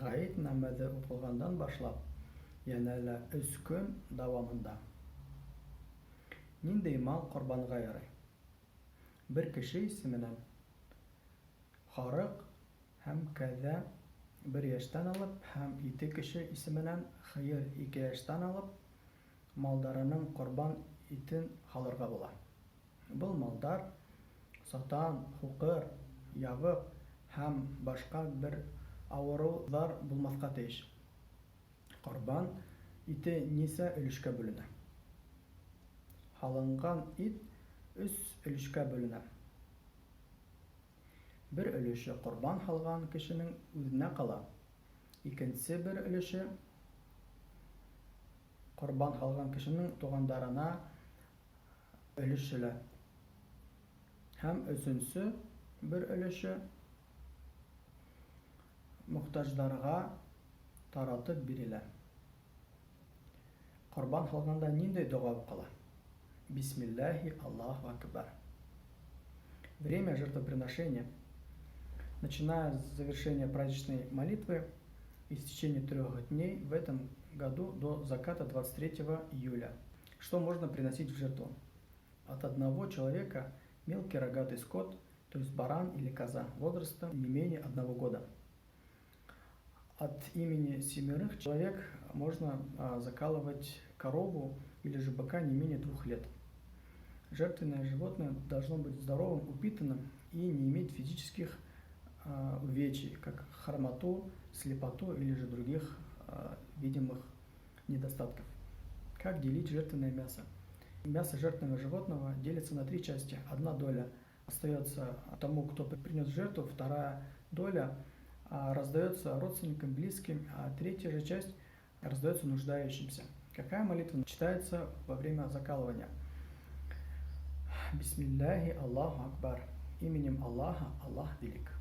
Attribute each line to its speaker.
Speaker 1: Гаит намазы укылгандан башлап, янәле 3 көн дәвамында. Ниндәй мал корбанга ярый? Бер кеше исеменнән харык һәм кәзә 1 яшьтән алып һәм 2 кеше исеменнән хыер 2 яшьтән алып малдарының корбан итен халырга була. Бұл малдар сатан, хукыр, ябык һәм башка бер авырулар булмаска тиеш. Корбан ите нисә өлешкә бүленә? Халынган ит 3 өлешкә бүленә. Бер өлеше корбан халган кешенең үзенә кала. Икенче бер өлеше корбан халган кешенең тугандарына өлешелә. Һәм өченче бер өлеше мохтаҗларга таратып бирелә. Корбан халганда ниндәй дуга укыла? Бисмиллахи Аллаху акбар. Время жертвоприношения, начиная с завершения праздничной молитвы и в течение 3 дней в этом году до заката 23 июля. Что можно приносить в жертву? От одного человека мелкий рогатый скот, то есть баран или коза, возрастом не менее 1 года. От имени 7 человек можно закалывать корову или же быка не менее 2 лет. Жертвенное животное должно быть здоровым, упитанным и не иметь физических увечий, как хромоту, слепоту или же других видимых недостатков. Как делить жертвенное мясо? Мясо жертвенного животного делится на 3 части. 1 доля остается тому, кто принес жертву, 2 доля раздается родственникам, близким, а 3 же часть раздается нуждающимся. Какая молитва читается во время закалывания? Бисмиллахи Аллаху акбар. Именем Аллаха, Аллах велик.